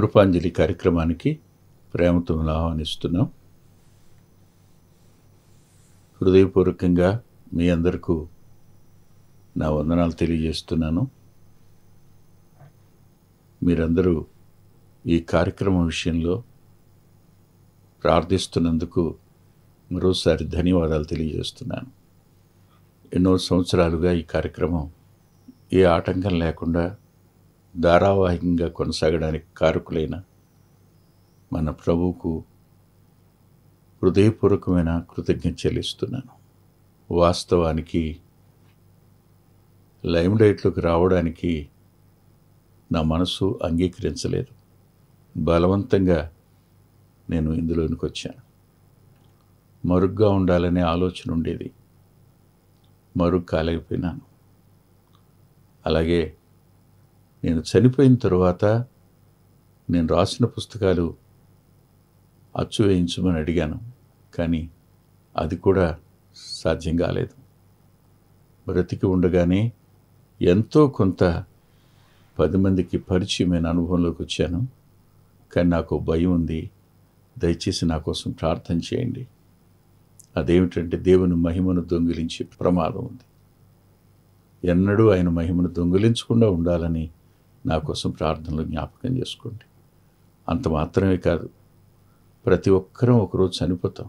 కృపాంజలి కార్యక్రమానికి ప్రేమతో ఆహ్వానిస్తున్నాం. హృదయపూర్వకంగా మీ అందరికీ నా వందనాలు తెలియజేస్తున్నాను. మీరందరూ ఈ కార్యక్రమం విషయంలో ప్రార్థిస్తున్నందుకు మరోసారి ధన్యవాదాలు తెలియజేస్తున్నాను. ఎన్నో సంవత్సరాలుగా ఈ కార్యక్రమం ఏ ఆటంకం లేకుండా ధారావాహికంగా కొనసాగడానికి కారకులైన మన ప్రభువుకు హృదయపూర్వకమైన కృతజ్ఞత చెల్లిస్తున్నాను. వాస్తవానికి లైమ్లైట్లోకి రావడానికి నా మనసు అంగీకరించలేదు. బలవంతంగా నేను ఇందులోనికి వచ్చాను. మరుగ్గా ఉండాలనే ఆలోచన ఉండేది, మరుగు కాలేకపోయినాను. అలాగే నేను చనిపోయిన తరువాత నేను రాసిన పుస్తకాలు అచ్చు వేయించమని అడిగాను, కానీ అది కూడా సాధ్యం కాలేదు. బ్రతికి ఉండగానే ఎంతో కొంత 10 మందికి పరిచయమైన అనుభవంలోకి వచ్చాను. కానీ నాకు భయం ఉంది. దయచేసి నా కోసం ప్రార్థన చేయండి. అదేమిటంటే దేవుని మహిమను దొంగిలించే ప్రమాదం ఉంది. ఎన్నడూ ఆయన మహిమను దొంగిలించకుండా ఉండాలని నా కోసం ప్రార్థనలు జ్ఞాపకం చేసుకోండి. అంత మాత్రమే కాదు, ప్రతి ఒక్కరం ఒకరోజు చనిపోతాం.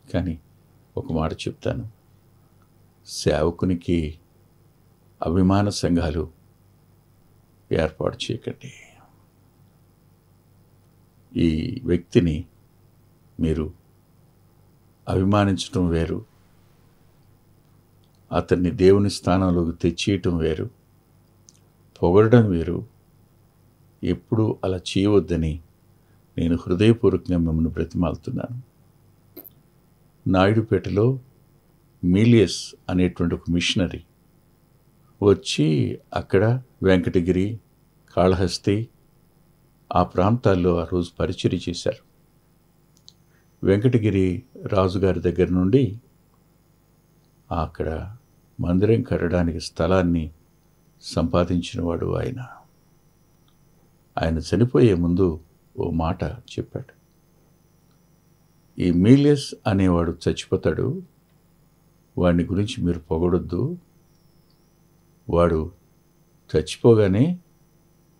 కానీ ఒక మాట చెప్తాను, సేవకునికి అభిమాన సంఘాలు ఏర్పాటు చేయకండి. ఈ వ్యక్తిని మీరు అభిమానించటం వేరు, అతన్ని దేవుని స్థానంలోకి తెచ్చేయటం వేరు, పొగడడం వేరు. ఎప్పుడూ అలా చేయవద్దని నేను హృదయపూర్వకంగా మిమ్మల్ని బ్రతిమాలుతున్నాను. నాయుడుపేటలో మీలియస్ అనేటువంటి ఒక మిషనరీ వచ్చి అక్కడ వెంకటగిరి, కాళహస్తి ఆ ప్రాంతాల్లో ఆ రోజు పరిచర్య చేశారు. వెంకటగిరి రాజుగారి దగ్గర నుండి అక్కడ మందిరం కట్టడానికి స్థలాన్ని సంపాదించినవాడు ఆయన. ఆయన చనిపోయే ముందు ఓ మాట చెప్పాడు, ఈ మీలియస్ అనేవాడు చచ్చిపోతాడు, వాడిని గురించి మీరు పొగడొద్దు. వాడు చచ్చిపోగానే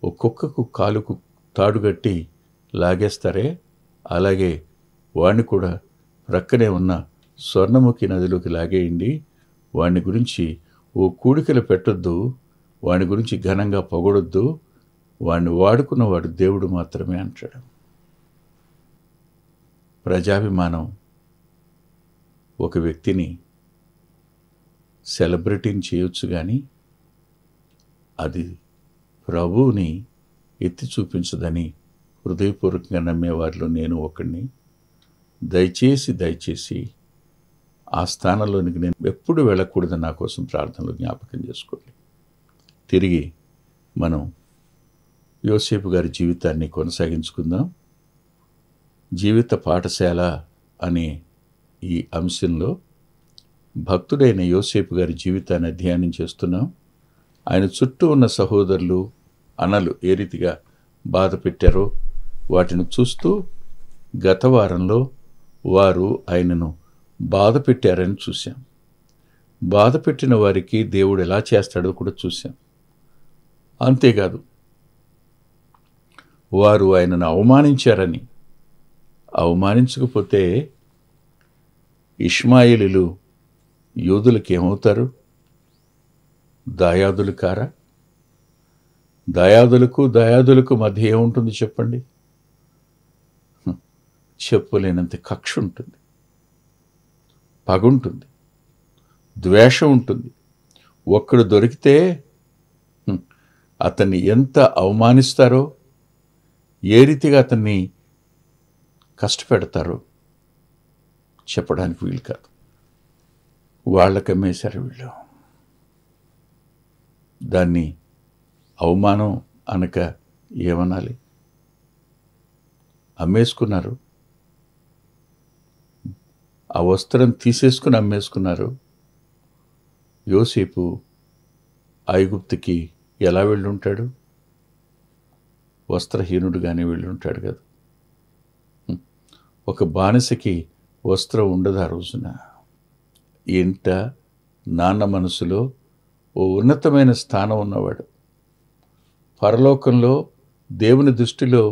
ఒక్కొక్కకు కాలుకు తాడుగట్టి లాగేస్తారే, అలాగే వాడిని కూడా ప్రక్కనే ఉన్న స్వర్ణముఖి నదిలోకి లాగేయండి. వాడిని గురించి ఓ కూడికలు పెట్టొద్దు, వాడి గురించి ఘనంగా పొగడొద్దు. వాడిని వాడుకున్నవాడు దేవుడు మాత్రమే అంటాడు. ప్రజాభిమానం ఒక వ్యక్తిని సెలబ్రిటీని చేయొచ్చు, కానీ అది ప్రభువుని ఎత్తి చూపించదని హృదయపూర్వకంగా నమ్మేవారిలో నేను ఒకడిని. దయచేసి ఆ స్థానంలోనికి నేను ఎప్పుడు వెళ్ళకూడదని నా కోసం ప్రార్థనలు జ్ఞాపకం చేసుకోండి. తిరిగి మనం యోసేపు గారి జీవితాన్ని కొనసాగించుకుందాం. జీవిత పాఠశాల అనే ఈ అంశంలో భక్తుడైన యోసేపు గారి జీవితాన్ని అధ్యయనం చేస్తున్నాం. ఆయన చుట్టూ ఉన్న సహోదరులు, అన్నలు ఏ రీతిగా బాధ పెట్టారో వాటిని చూస్తూ గత వారంలో వారు ఆయనను బాధ పెట్టారని చూశాం. బాధ పెట్టిన వారికి దేవుడు ఎలా చేస్తాడో కూడా చూశాం. అంతేకాదు, వారు ఆయనను అవమానించారని, అవమానించకపోతే ఇష్మాయేలీలు యూదులకు ఏమవుతారు? దాయాదులు కారా? దాయాదులకు మధ్య ఏముంటుంది చెప్పండి? చెప్పలేనంత కక్ష ఉంటుంది, పగుంటుంది, ద్వేషం ఉంటుంది. ఒక్కడు దొరికితే అతన్ని ఎంత అవమానిస్తారో, ఏ రీతిగా అతన్ని కష్టపెడతారో చెప్పడానికి వీలు కాదు. వాళ్ళకి అమ్మేశారు వీళ్ళు. దాన్ని అవమానం అనక ఏమనాలి? అమ్మేసుకున్నారు. ఆ వస్త్రం తీసేసుకుని అమ్మేసుకున్నారు. యోసేపు ఐగుప్తుకి ఎలా వెళ్ళుంటాడు? వస్త్రహీనుడుగానే వెళ్ళి ఉంటాడు కదా. ఒక బానిసకి వస్త్రం ఉండదు ఆ రోజున. ఇంట నాన్న మనసులో ఓ ఉన్నతమైన స్థానం ఉన్నవాడు, పరలోకంలో దేవుని దృష్టిలో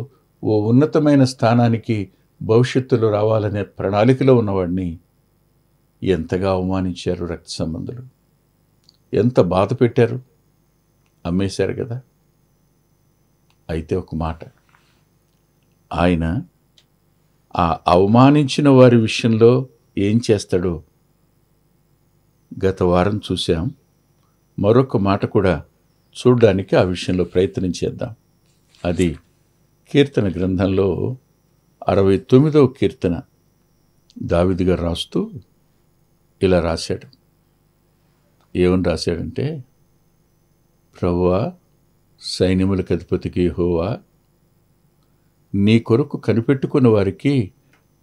ఓ ఉన్నతమైన స్థానానికి భవిష్యత్తులో రావాలనే ప్రణాళికలో ఉన్నవాడిని ఎంతగా అవమానించారు రక్త సంబంధులు, ఎంత బాధ పెట్టారు, అమ్మేశారు కదా. అయితే ఒక మాట, ఆయన ఆ అవమానించిన వారి విషయంలో ఏం చేస్తాడో గత వారం చూసాం. మరొక మాట కూడా చూడడానికి ఆ విషయంలో ప్రయత్నం చేద్దాం. అది కీర్తన గ్రంథంలో 69వ కీర్తన దావీదు గారు రాస్తూ ఇలా రాశాడు. ఏమని రాశాడంటే, ప్రభువా, సైన్యములకు అధిపతికి యెహోవా, నీ కొరకు కనిపెట్టుకున్న వారికి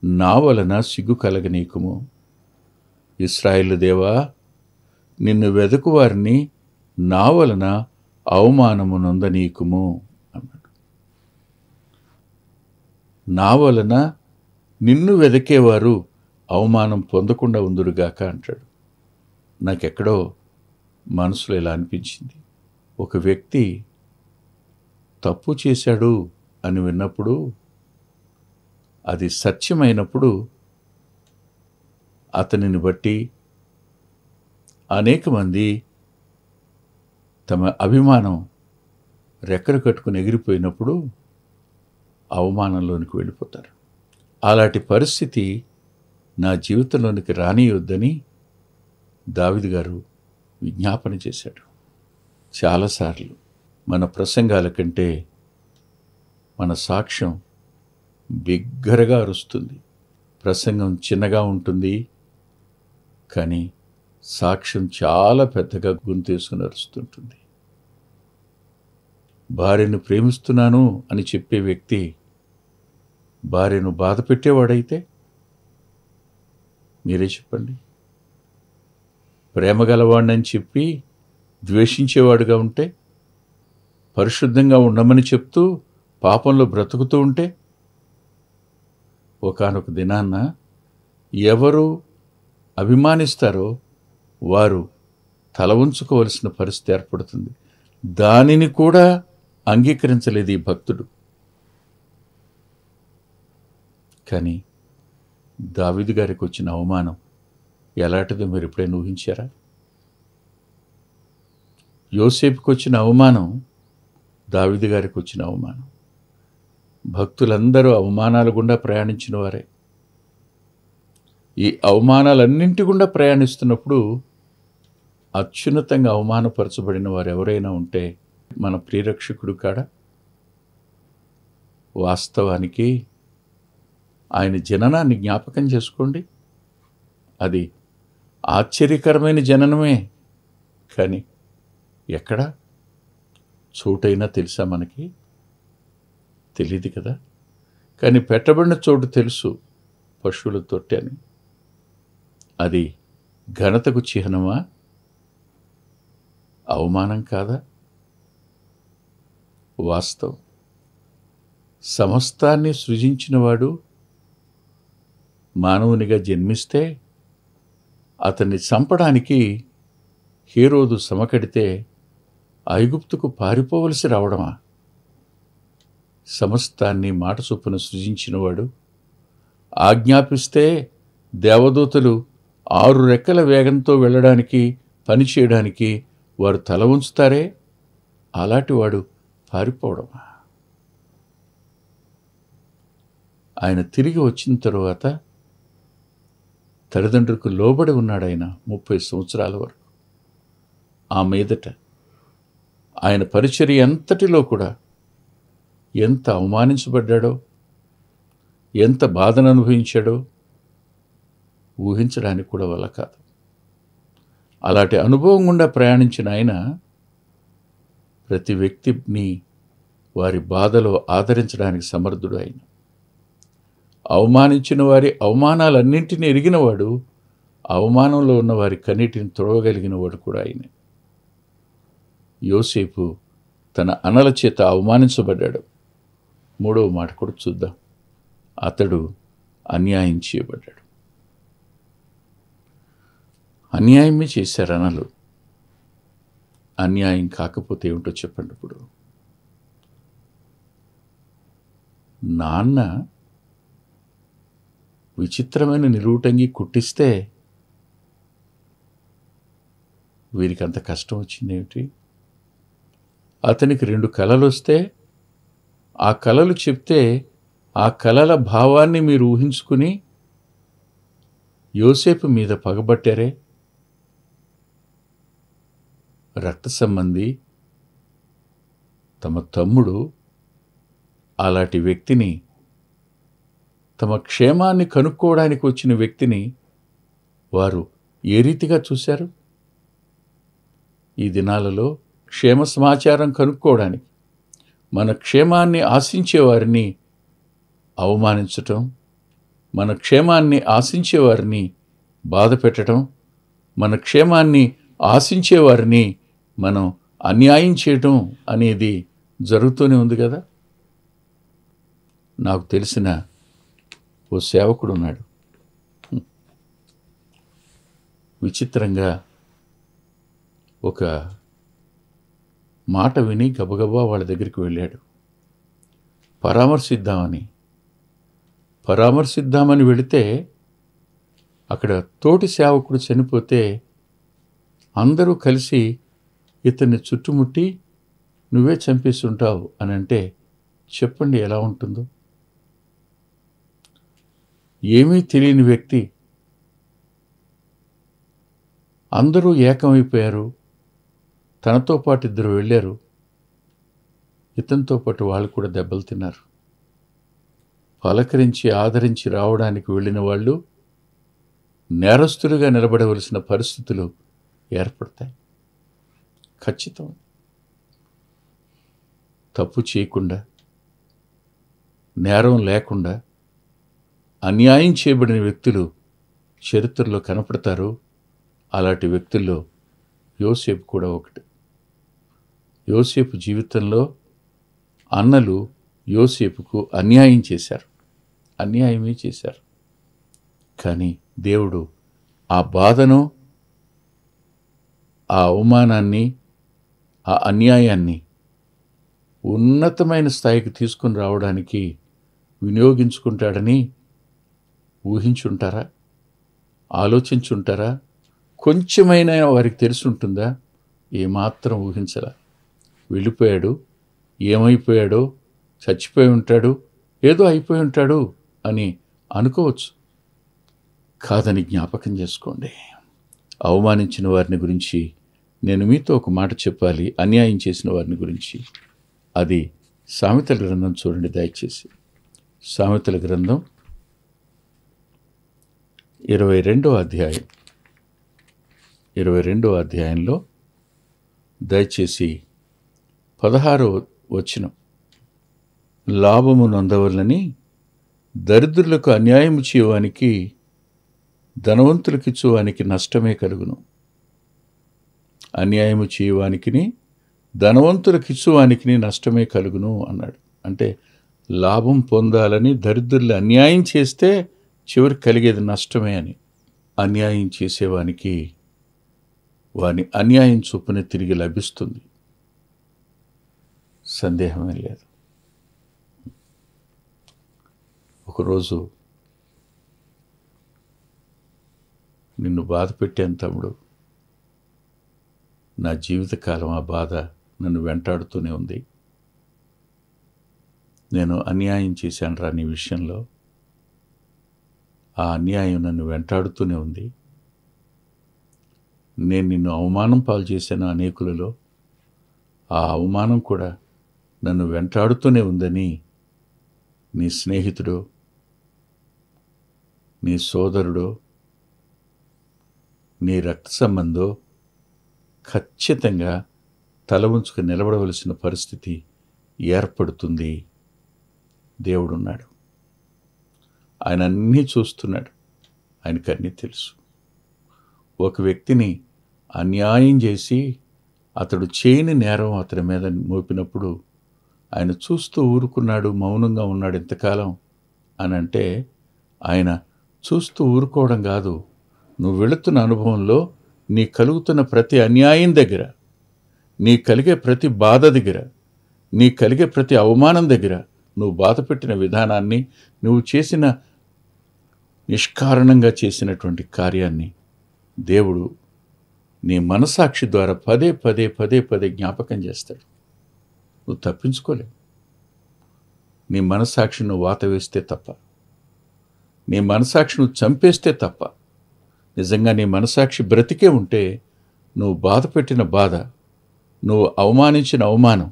నా వలన సిగ్గు కలగనీకుము. ఇశ్రాయేలు దేవా, నిన్ను వెదకు వారిని నా వలన అవమానము నొందనీకుము అన్నాడు. నా వలన నిన్ను వెదకేవారు అవమానం పొందకుండా ఉందురుగాక అంటాడు. నాకెక్కడో మనసులో ఇలా అనిపించింది, ఒక వ్యక్తి తప్పు చేశాడు అని విన్నప్పుడు, అది సత్యమైనప్పుడు అతనిని బట్టి అనేక మంది తమ అభిమానం రెక్కలు కట్టుకుని ఎగిరిపోయినప్పుడు అవమానంలోనికి వెళ్ళిపోతారు. అలాంటి పరిస్థితి నా జీవితంలోనికి రానియొద్దని దావీదు గారు విజ్ఞాపన చేశాడు. చాలాసార్లు మన ప్రసంగాల కంటే మన సాక్ష్యం బిగ్గరగా అరుస్తుంది. ప్రసంగం చిన్నగా ఉంటుంది, కానీ సాక్ష్యం చాలా పెద్దగా గొంతేసుకుని అరుస్తుంటుంది. భార్యను ప్రేమిస్తున్నాను అని చెప్పే వ్యక్తి భార్యను బాధ పెట్టేవాడైతే మీరే చెప్పండి. ప్రేమ గలవాడినని చెప్పి ద్వేషించేవాడుగా ఉంటే, పరిశుద్ధంగా ఉండమని చెప్తూ పాపంలో బ్రతుకుతూ ఉంటే, ఒకానొక దినాన్న ఎవరు అభిమానిస్తారో వారు తల ఉంచుకోవలసిన పరిస్థితి ఏర్పడుతుంది. దానిని కూడా అంగీకరించలేదు ఈ భక్తుడు. కానీ దావీదు గారికి వచ్చిన అవమానం ఎలాంటిదో మీరు ఎప్పుడైనా ఊహించారా? యోసేపుకి వచ్చిన అవమానం, దావీదు గారికి వచ్చిన అవమానం. భక్తులందరూ అవమానాల గుండా ప్రయాణించిన వారే. ఈ అవమానాలన్నింటి గుండా ప్రయాణిస్తున్నప్పుడు అత్యున్నతంగా అవమానపరచబడిన వారు ఎవరైనా ఉంటే మన ప్రియరక్షకుడు కాడ. వాస్తవానికి ఆయన జననాన్ని జ్ఞాపకం చేసుకోండి. అది ఆశ్చర్యకరమైన జననమే, కానీ ఎక్కడ చోటైనా తెలుసా మనకి? తెలియదు కదా. కానీ పెట్టబడిన చోటు తెలుసు, పశువుల తొట్టె అని. అది ఘనతకు చిహ్నమా? అవమానం కాదా? వాస్తవం. సమస్తాన్ని సృజించినవాడు మానవునిగా జన్మిస్తే అతన్ని చంపడానికి హేరోదు సమకడితే ఐగుప్తుకు పారిపోవలసి రావడమా? సమస్తాన్ని మాట చొప్పున సృజించినవాడు ఆజ్ఞాపిస్తే దేవదూతలు 6 రెక్కల వేగంతో వెళ్ళడానికి, పనిచేయడానికి వారు తల ఉంచుతారే, అలాంటివాడు పారిపోవడమా? ఆయన తిరిగి వచ్చిన తరువాత తల్లిదండ్రులకు లోబడి ఉన్నాడు ఆయన 30 సంవత్సరాల వరకు. ఆ మీదట ఆయన పరిచర్య అంతటిలో కూడా ఎంత అవమానించబడ్డాడో, ఎంత బాధను అనుభవించాడో ఊహించడానికి కూడా వల్ల కాదు. అలాంటి అనుభవం గుండా ప్రయాణించిన ఆయన ప్రతి వ్యక్తిని వారి బాధలో ఆదరించడానికి సమర్థుడు. ఆయన అవమానించిన వారి అవమానాలన్నింటినీ ఎరిగినవాడు, అవమానంలో ఉన్న వారి కన్నీటిని తుడవగలిగిన వాడు కూడా ఆయనే. యోసేపు తన అన్నల చేత అవమానించబడ్డాడు. మూడవ మాట కూడా చూద్దాం. అతడు అన్యాయం చేయబడ్డాడు. అన్యాయమే చేశారు అనలు. అన్యాయం కాకపోతే ఏమిటో చెప్పండి. ఇప్పుడు నాన్న విచిత్రమైన నిలువుటంగి కుట్టిస్తే వీరికి అంత కష్టం వచ్చిందేమిటి? అతనికి 2 కలలు వస్తే ఆ కలలు చెప్తే ఆ కలల భావాన్ని మీరు ఊహించుకుని యోసేపు మీద పగబట్టారే. రక్త సంబంధి తమ తమ్ముడు అలాంటి వ్యక్తిని, తమ క్షేమాన్ని కనుక్కోవడానికి వచ్చిన వ్యక్తిని వారు ఏ రీతిగా చూశారు? ఈ దినాలలో క్షేమ సమాచారం కనుక్కోవడానికి మన క్షేమాన్ని ఆశించేవారిని అవమానించటం, మన క్షేమాన్ని ఆశించేవారిని బాధ పెట్టడం, మన క్షేమాన్ని ఆశించేవారిని మనం అన్యాయం చేయటం అనేది జరుగుతూనే ఉంది కదా. నాకు తెలిసిన ఓ సేవకుడు ఉన్నాడు. విచిత్రంగా ఒక మాట విని గబగబా వాళ్ళ దగ్గరికి వెళ్ళాడు. పరామర్శిద్దామని వెళితే అక్కడ తోటి సేవకుడు చనిపోతే అందరూ కలిసి ఇతన్ని చుట్టుముట్టి నువ్వే చంపేస్తుంటావు అని అంటే చెప్పండి ఎలా ఉంటుందో. ఏమీ తెలియని వ్యక్తి, అందరూ ఏకమైపోయారు. తనతో పాటు 2 వెళ్ళారు. ఇతనితో పాటు వాళ్ళు కూడా దెబ్బలు తిన్నారు. పలకరించి ఆదరించి రావడానికి వెళ్ళిన వాళ్ళు నేరస్తులుగా నిలబడవలసిన పరిస్థితులు ఏర్పడతాయి. ఖచ్చితం. తప్పు చేయకుండా, నేరం లేకుండా అన్యాయం చేయబడిన వ్యక్తులు చరిత్రలో కనపడతారు. అలాంటి వ్యక్తుల్లో యోసేపు కూడా ఒకటి. యోసేపు జీవితంలో అన్నలు యోసేపుకు అన్యాయం చేశారు, అన్యాయమే చేశారు. కానీ దేవుడు ఆ బాధను, ఆ అవమానాన్ని, ఆ అన్యాయాన్ని ఉన్నతమైన స్థాయికి తీసుకుని రావడానికి వినియోగించుకుంటాడని ఊహించుంటారా? ఆలోచించుంటారా? కొంచెమైనా వారికి తెలుసుంటుందా? ఏమాత్రం ఊహించరా. వెళ్ళిపోయాడు, ఏమైపోయాడో, చచ్చిపోయి ఉంటాడు, ఏదో అయిపోయి ఉంటాడు అని అనుకోవచ్చు. కాదని జ్ఞాపకం చేసుకోండి. అవమానించిన వారిని గురించి నేను మీతో ఒక మాట చెప్పాలి. అన్యాయం చేసిన వారిని గురించి. అది సామెతల గ్రంథం చూడండి దయచేసి. సామెతల గ్రంథం 22వ అధ్యాయం, 22వ అధ్యాయంలో దయచేసి 16వ వచనం. లాభము నొందవలనని దరిద్రులకు అన్యాయము చేయవానికి ధనవంతులకిచ్చువానికి నష్టమే కలుగును. అన్యాయము చేయవానికి ధనవంతులకిచ్చువానికి నష్టమే కలుగును అన్నాడు. అంటే లాభం పొందాలని దరిద్రులు అన్యాయం చేస్తే చివరికి కలిగేది నష్టమే అని. అన్యాయం చేసేవానికి వాని అన్యాయం చొప్పున తిరిగి లభిస్తుంది, సందేహమే లేదు. ఒకరోజు నిన్ను బాధ పెట్టాను తమ్ముడు, నా జీవితకాలం ఆ బాధ నన్ను వెంటాడుతూనే ఉంది. నేను అన్యాయం చేశాను రా నీ విషయంలో, ఆ అన్యాయం నన్ను వెంటాడుతూనే ఉంది. నేను నిన్ను అవమానం పాలు చేశాను అనేకులలో, ఆ అవమానం కూడా నన్ను వెంటాడుతూనే ఉందని నీ స్నేహితుడో, నీ సోదరుడో, నీ రక్త సంబంధో ఖచ్చితంగా తల ఉంచుకు నిలబడవలసిన పరిస్థితి ఏర్పడుతుంది. దేవుడున్నాడు, ఆయన అన్నీ చూస్తున్నాడు, ఆయనకు అన్నీ తెలుసు. ఒక వ్యక్తిని అన్యాయం చేసి అతడు చేయని నేరం అతని మీద మోపినప్పుడు ఆయన చూస్తూ ఊరుకున్నాడు, మౌనంగా ఉన్నాడు ఇంతకాలం అని అంటే, ఆయన చూస్తూ ఊరుకోవడం కాదు, నువ్వు వెళుతున్న అనుభవంలో నీ కలుగుతున్న ప్రతి అన్యాయం దగ్గర, నీ కలిగే ప్రతి బాధ దగ్గర, నీ కలిగే ప్రతి అవమానం దగ్గర, నువ్వు బాధ పెట్టిన విధానాన్ని, నువ్వు చేసిన నిష్కారణంగా చేసినటువంటి కార్యాన్ని దేవుడు నీ మనసాక్షి ద్వారా పదే పదే పదే పదే జ్ఞాపకం చేస్తాడు. నువ్వు తప్పించుకోలేవు. నీ మనసాక్షి నువ్వు వాత వేస్తే తప్ప, నీ మనసాక్షి నువ్వు చంపేస్తే తప్ప, నిజంగా నీ మనసాక్షి బ్రతికే ఉంటే నువ్వు బాధ పెట్టిన బాధ, నువ్వు అవమానించిన అవమానం,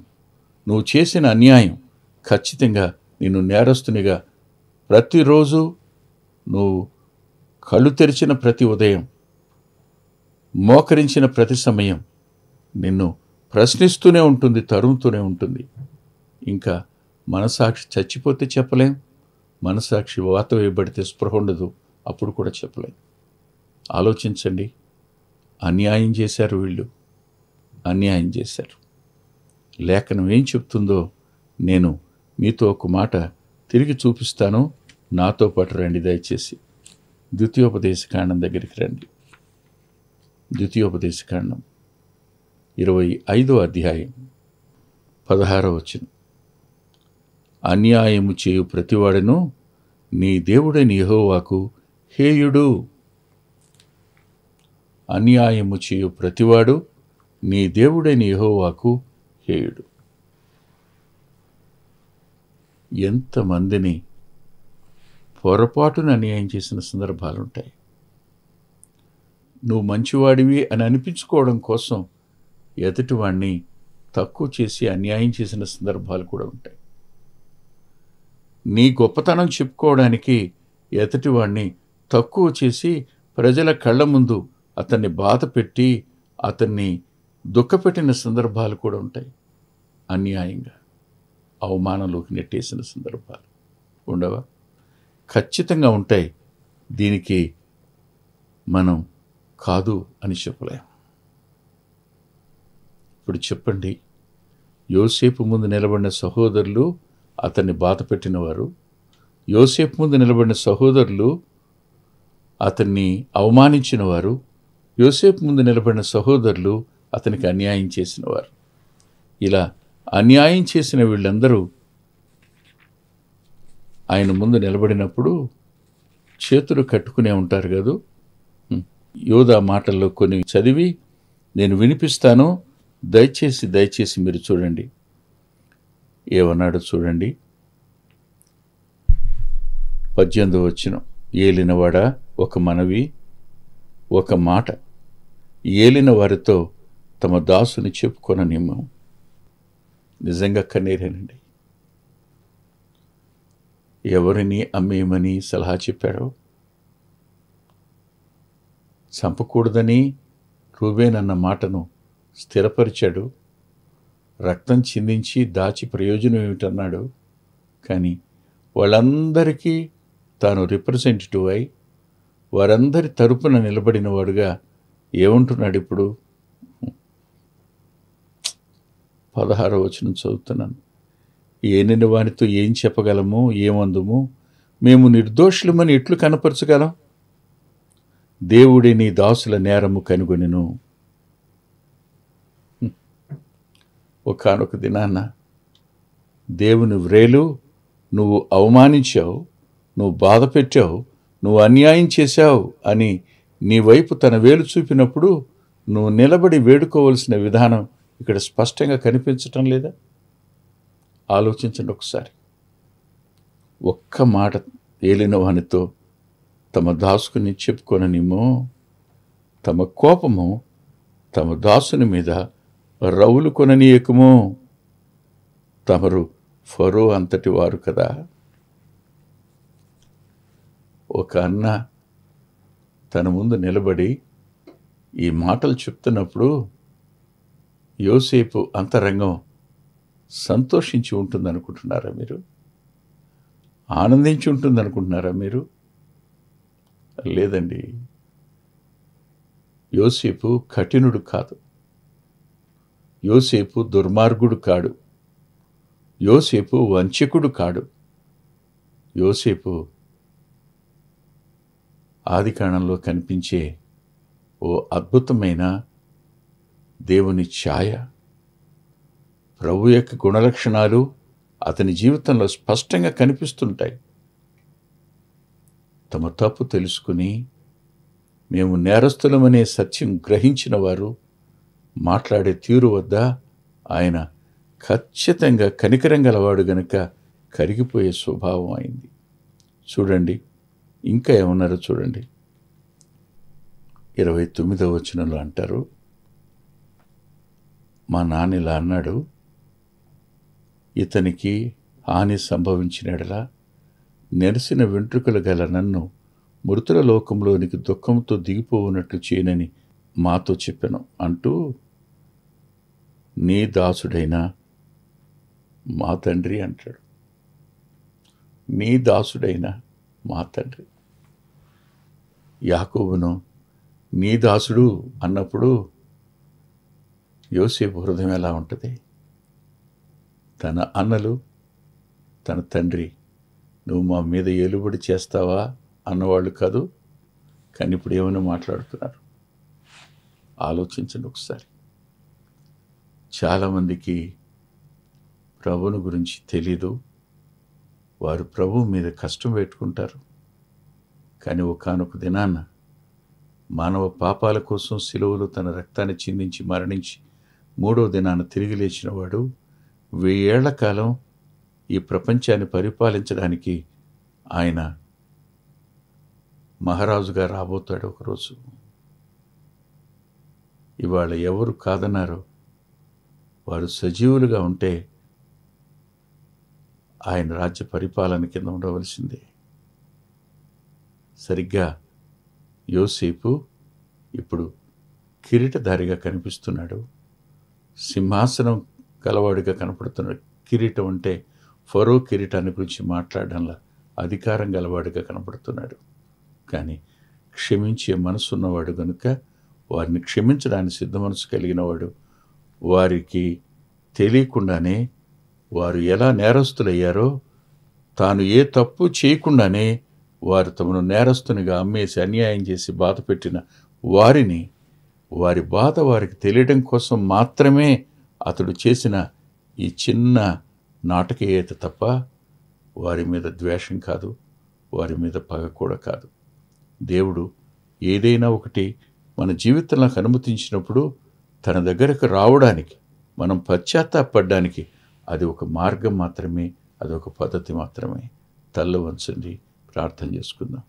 నువ్వు చేసిన అన్యాయం ఖచ్చితంగా నిన్ను నేరస్తునిగా ప్రతిరోజు, నువ్వు కళ్ళు తెరిచిన ప్రతి ఉదయం, మోకరించిన ప్రతి సమయం నిన్ను ప్రశ్నిస్తూనే ఉంటుంది, తరుముతూనే ఉంటుంది. ఇంకా మనసాక్షి చచ్చిపోతే చెప్పలేం, మనసాక్షి వాత వేయబడితే స్పృహ ఉండదు, అప్పుడు కూడా చెప్పలేం. ఆలోచించండి. అన్యాయం చేశారు వీళ్ళు, అన్యాయం చేశారు. లేఖనం ఏం చెప్తుందో నేను మీతో ఒక మాట తిరిగి చూపిస్తాను. నాతో పాటు రండి దయచేసి. ద్వితీయోపదేశకాండం దగ్గరికి రండి. ద్వితీయోపదేశకాండం 25వ అధ్యాయం 16వ వచనం. అన్యాయము చేయు ప్రతివాడును నీ దేవుడైన యెహోవాకు హేయుడు. అన్యాయము చేయు ప్రతివాడు నీ దేవుడైన యెహోవాకు హేయుడు. ఎంతమందిని పొరపాటున అన్యాయం చేసిన సందర్భాలుంటాయి. నువ్వు మంచివాడివి అని అనిపించుకోవడం కోసం ఎదుటివాణ్ణి తక్కువ చేసి అన్యాయం చేసిన సందర్భాలు కూడా ఉంటాయి. నీ గొప్పతనం చెప్పుకోవడానికి ఎదుటివాణ్ణి తక్కువ చేసి ప్రజల కళ్ళ ముందు అతన్ని బాధ పెట్టి అతన్ని దుఃఖపెట్టిన సందర్భాలు కూడా ఉంటాయి. అన్యాయంగా అవమానంలోకి నెట్టేసిన సందర్భాలు ఉండవా? ఖచ్చితంగా ఉంటాయి. దీనికి మనం కాదు అని చెప్పలేం. ఇప్పుడు చెప్పండి, యోసేపు ముందు నిలబడిన సహోదరులు అతన్ని బాధ పెట్టినవారు, యోసేపు ముందు నిలబడిన సహోదరులు అతన్ని అవమానించిన వారు, యోసేపు ముందు నిలబడిన సహోదరులు అతనికి అన్యాయం చేసినవారు. ఇలా అన్యాయం చేసిన వీళ్ళందరూ ఆయన ముందు నిలబడినప్పుడు చేతులు కట్టుకునే ఉంటారు కదూ. యోధా మాటల్లో కొన్ని చదివి నేను వినిపిస్తాను, దయచేసి మీరు చూడండి. ఏమన్నాడు చూడండి. 18వ వచనం. ఏలినవాడా ఒక మనవి, ఒక మాట ఏలిన వారితో తమ దాసుని చెప్పుకొననిమ్ము. నిజంగా కన్నీరేనండి. ఎవరిని అమ్మేయమని సలహా చెప్పాడో, చంపకూడదని రూబేన్ అన్న మాటను స్థిరపరిచాడు. రక్తం చిందించి దాచి ప్రయోజనం ఏమిటన్నాడు. కానీ వాళ్ళందరికీ తాను రిప్రజెంటేటివ్ అయి వారందరి తరపున నిలబడిన వాడుగా ఏమంటున్నాడు ఇప్పుడు? 16వ వచనం చదువుతున్నాను. ఏనిన వానితో ఏం చెప్పగలము, ఏమందుము? మేము నిర్దోషులమని ఎట్లు కనపరచగలం? దేవుడే నీ దాసుల నేరము కనుగొనెను. ఒకానొక దినాన్న దేవుని వ్రేలు నువ్వు అవమానించావు, నువ్వు బాధ పెట్టావు, నువ్వు అన్యాయం చేశావు అని నీ వైపు తన వేలు చూపినప్పుడు నువ్వు నిలబడి వేడుకోవలసిన విధానం ఇక్కడ స్పష్టంగా కనిపించటం లేదా? ఆలోచించండి ఒకసారి. ఒక్క మాట ఏలిన వానితో తమ దాసుకుని చెప్పుకొననిమో, తమ కోపము తమ దాసుని మీద రవులు కొననీయకమో, తమరు ఫరో అంతటి వారు కదా. ఒక అన్న తన ముందు నిలబడి ఈ మాటలు చెప్తున్నప్పుడు యోసేపు అంతరంగం సంతోషించి ఉంటుందనుకుంటున్నారా మీరు? ఆనందించి ఉంటుందనుకుంటున్నారా మీరు? లేదండి. యోసేపు కఠినుడు కాదు, యోసేపు దుర్మార్గుడు కాడు, యోసేపు వంచకుడు కాడు. యోసేపు ఆదికాండంలో కనిపించే ఓ అద్భుతమైన దేవుని ఛాయ. ప్రభు యొక్క గుణలక్షణాలు అతని జీవితంలో స్పష్టంగా కనిపిస్తుంటాయి. తమ తప్పు తెలుసుకుని మేము నేరస్తులమనే సత్యం గ్రహించిన వారు మాట్లాడే తీరు వద్ద ఆయన ఖచ్చితంగా కనికరం గలవాడు గనుక కరిగిపోయే స్వభావం అయింది. చూడండి, ఇంకా ఏమన్నారో చూడండి. 29వ వచనంలో అంటారు, మా నాన్న ఇలా అన్నాడు, ఇతనికి హాని సంభవించినడలా నెరిసిన వెంట్రుకలు గల నన్ను మృతుల లోకంలోనికి దుఃఖంతో దిగిపోవునట్లు చేయనని మాతో చెప్పాను అంటూ, నీ దాసుడైన మా తండ్రి అంటాడు. నీ దాసుడైన మా తండ్రి. యాకోబును నీ దాసుడు అన్నప్పుడు యోసేపు హృదయం ఎలా ఉంటుంది? తన అన్నలు, తన తండ్రి, నువ్వు మా మీద ఏలుబడి చేస్తావా అన్నవాళ్ళు కాదు. కానీ ఇప్పుడు ఏమైనా మాట్లాడుతున్నారు? ఆలోచించండి ఒకసారి. చాలామందికి ప్రభువుని గురించి తెలీదు. వారు ప్రభువు మీద కష్టం పెట్టుకుంటారు. కానీ ఒకానొక దినాన మానవ పాపాల కోసం సిలువలో తన రక్తాన్ని చిందించి మరణించి 3వ దినాన తిరిగి లేచిన వాడు 1000 ఏళ్ల కాలం ఈ ప్రపంచాన్ని పరిపాలించడానికి ఆయన మహారాజుగా రాబోతాడు ఒకరోజు. ఇవాళ ఎవరు కాదన్నారో వారు సజీవులుగా ఉంటే ఆయన రాజ్య పరిపాలన కింద ఉండవలసిందే. సరిగ్గా యోసేపు ఇప్పుడు కిరీటధారిగా కనిపిస్తున్నాడు. సింహాసనం గలవాడిగా కనపడుతున్నాడు. కిరీటం అంటే ఫరో కిరీటాన్ని గురించి మాట్లాడడంలా అధికారం గలవాడిగా కనపడుతున్నాడు. కానీ క్షమించే మనసు ఉన్నవాడు కనుక వారిని క్షమించడానికి సిద్ధ మనసు కలిగినవాడు. వారికి తెలియకుండానే వారు ఎలా నేరస్తులయ్యారో, తాను ఏ తప్పు చేయకుండానే వారు తమను నేరస్తునిగా అమ్మేసి అన్యాయం చేసి బాధ పెట్టిన వారిని, వారి బాధ వారికి తెలియడం కోసం మాత్రమే అతడు చేసిన ఈ చిన్న నాటకీయత తప్ప వారి మీద ద్వేషం కాదు, వారి మీద పగ కూడా కాదు. దేవుడు ఏదైనా ఒకటి మన జీవితంలో అనుమతించినప్పుడు తన దగ్గరకు రావడానికి, మనం పశ్చాత్తాపడడానికి అది ఒక మార్గం మాత్రమే, అది ఒక పద్ధతి మాత్రమే. తల్ల వంచండి, ప్రార్థన చేసుకుందాం.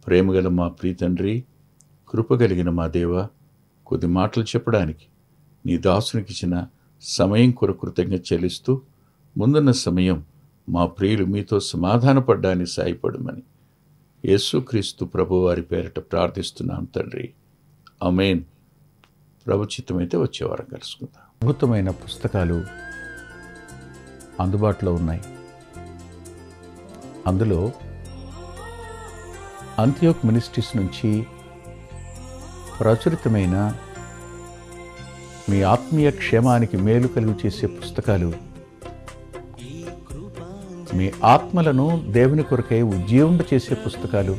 ప్రేమగల మా ప్రీతండ్రి, కృపగలిగిన మా దేవ, కొద్ది మాటలు చెప్పడానికి నీ దాసునికి ఇచ్చిన సమయం కొరకు కృతజ్ఞత చెల్లిస్తూ, ముందున్న సమయం మా ప్రియులు మీతో సమాధానపడడానికి సాయపడమని యేసుక్రీస్తు ప్రభువారి పేరిట ప్రార్థిస్తున్నాం తండ్రి. ఆమేన్. ప్రభు చిత్తమైతే వచ్చేవారం కలుసుకుందాం. అద్భుతమైన పుస్తకాలు అందుబాటులో ఉన్నాయి. అందులో అంత్యోక్ మినిస్ట్రీస్ నుంచి ప్రచురితమైన మీ ఆత్మీయ క్షేమానికి మేలు కలుగు చేసే పుస్తకాలు, మీ ఆత్మలను దేవుని కొరకై ఉజ్జీవింప చేసే పుస్తకాలు,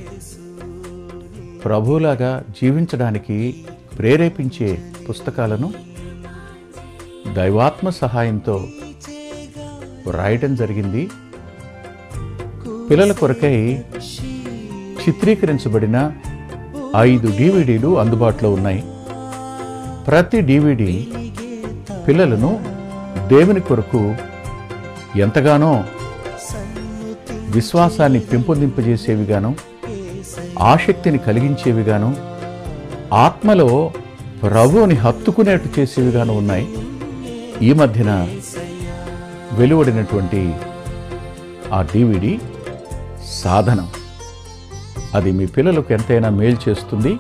ప్రభువులాగా జీవించడానికి ప్రేరేపించే పుస్తకాలను దైవాత్మ సహాయంతో రాయటం జరిగింది. పిల్లల కొరకై చిత్రీకరించబడిన 5 DVDలు అందుబాటులో ఉన్నాయి. ప్రతి DVD పిల్లలను దేవుని కొరకు ఎంతగానో విశ్వాసాన్ని పెంపొందింపజేసేవిగాను, ఆసక్తిని కలిగించేవిగాను, ఆత్మలో ప్రభువుని హత్తుకునేట్టు చేసేవిగాను ఉన్నాయి. ఈ మధ్యన వెలువడినటువంటి ఆ DVD సాధనం, అది మీ పిల్లలకు ఎంతైనా మేలు చేస్తుంది.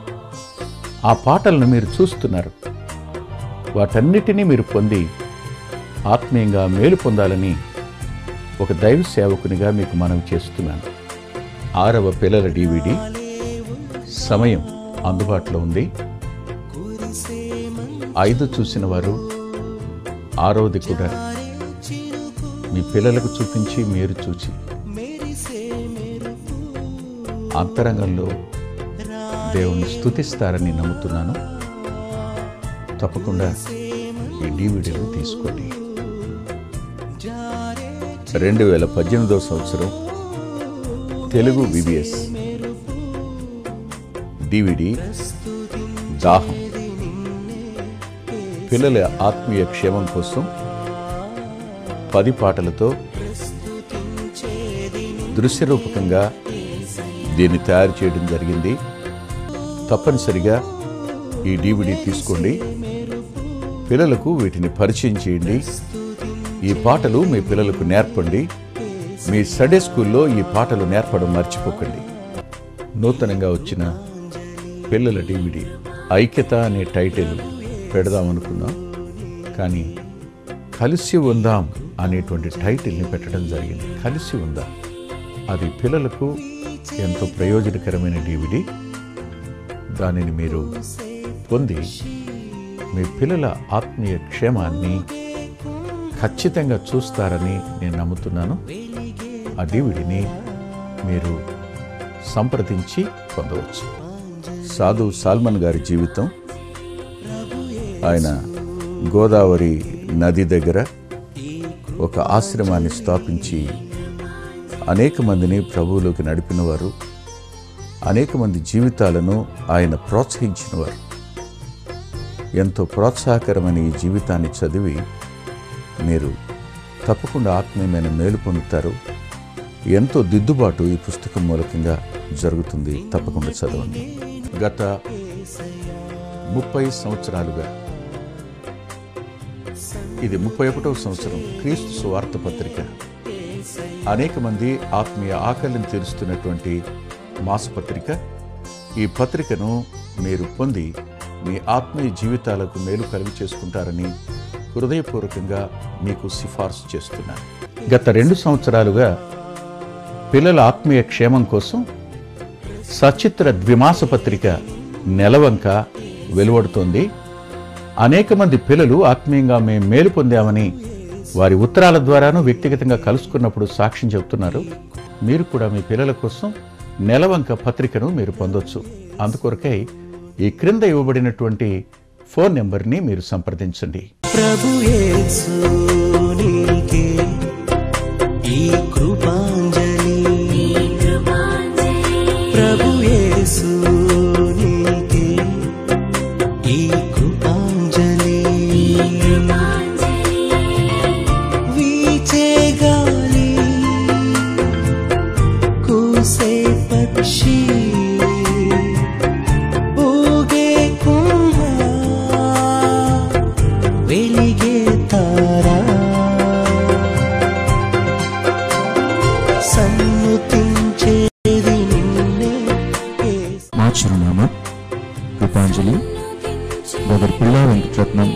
ఆ పాటలను మీరు చూస్తున్నారు. వాటన్నిటినీ మీరు పొంది ఆత్మీయంగా మేలు పొందాలని ఒక దైవ సేవకునిగా మీకు మనవి చేస్తున్నాను. 6వ పిల్లల DVD సమయం అందుబాటులో ఉంది. 5 చూసిన వారు 6వది కూడా మీ పిల్లలకు చూపించి మీరు చూచి అంతరంగంలో దేవుణ్ణి స్తుతిస్తారని నమ్ముతున్నాను. తప్పకుండా ఈ డివిడీలు తీసుకోండి. 2018 సంవత్సరం తెలుగు VBS DVD దాహం, పిల్లల ఆత్మీయ క్షేమం కోసం 10 పాటలతో దృశ్యరూపకంగా దీన్ని తయారు చేయడం జరిగింది. తప్పనిసరిగా ఈ DVD తీసుకోండి. పిల్లలకు వీటిని పరిచయం చేయండి. ఈ పాటలు మీ పిల్లలకు నేర్పండి. మీ సండే స్కూల్లో ఈ పాటలు నేర్పడం మర్చిపోకండి. నూతనంగా వచ్చిన పిల్లల DVD ఐక్యత అనే టైటిల్ పెడదామనుకున్నాం, కానీ కలిసి ఉందాం అనేటువంటి టైటిల్ని పెట్టడం జరిగింది. కలిసి ఉందాం, అది పిల్లలకు ఎంతో ప్రయోజనకరమైన DVD. దానిని మీరు పొంది మీ పిల్లల ఆత్మీయ క్షేమాన్ని ఖచ్చితంగా చూస్తారని నేను నమ్ముతున్నాను. ఆ DVDని మీరు సంప్రదించి పొందవచ్చు. సాధు సాల్మన్ గారి జీవితం, ఆయన గోదావరి నది దగ్గర ఒక ఆశ్రమాన్ని స్థాపించి అనేక మందిని ప్రభువులోకి నడిపినవారు, అనేక మంది జీవితాలను ఆయన ప్రోత్సహించినవారు. ఎంతో ప్రోత్సాహకరమైన ఈ జీవితాన్ని చదివి మీరు తప్పకుండా ఆత్మీయమైన మేలు పొందుతారు. ఎంతో దిద్దుబాటు ఈ పుస్తకం మూలకంగా జరుగుతుంది. తప్పకుండా చదవండి. గత 30 సంవత్సరాలుగా, ఇది 31వ సంవత్సరం, క్రీస్తు సువార్త పత్రిక అనేక మంది ఆత్మీయ ఆకలిని తీరుస్తున్నటువంటి మాసపత్రిక. ఈ పత్రికను మీరు పొంది మీ ఆత్మీయ జీవితాలకు మేలు కలుగు చేసుకుంటారని హృదయపూర్వకంగా మీకు సిఫార్సు చేస్తున్నాను. గత 2 సంవత్సరాలుగా పిల్లల ఆత్మీయ క్షేమం కోసం సచిత్ర ద్విమాస పత్రిక నెలవంక వెలువడుతోంది. అనేక మంది పిల్లలు ఆత్మీయంగా మేము మేలు పొందామని వారి ఉత్తరాల ద్వారాను వ్యక్తిగతంగా కలుసుకున్నప్పుడు సాక్ష్యం చెబుతున్నారు. మీరు కూడా మీ పిల్లల కోసం నెలవంక పత్రికను మీరు పొందొచ్చు. అందుకొరకై ఈ క్రింద ఇవ్వబడినటువంటి ఫోన్ నెంబర్ని మీరు సంప్రదించండి. ప్రభు యేసు నీకే ఈ కృపాంజలి, ప్రభు యేసు నీకే ఈ కృపాంజలి. వీచే గాలి, కూసే పక్షి, ఊగే కుంభ, వెలిగే తారా, సన్నుతించేది నిన్నే. మా చిరునామా కృపాంజలి, బ్రదర్ పిల్లా వెంకటరత్నం,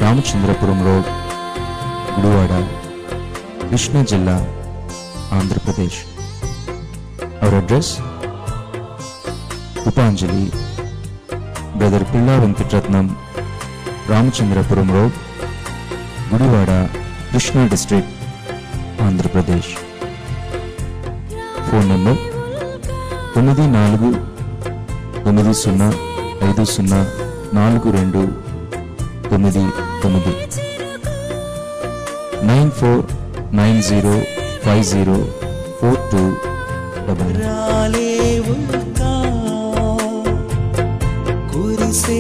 రామచంద్రపురం రోడ్, గుడివాడ, కృష్ణా జిల్లా, Andhra Pradesh. Our address: Krupanjali, brother Pilla Venkataratnam, Ramachandrapuram road, Gudivada, Krishna district, Andhra Pradesh. Phone number 9490504299 9490504299. రాలేవుగా కురిసే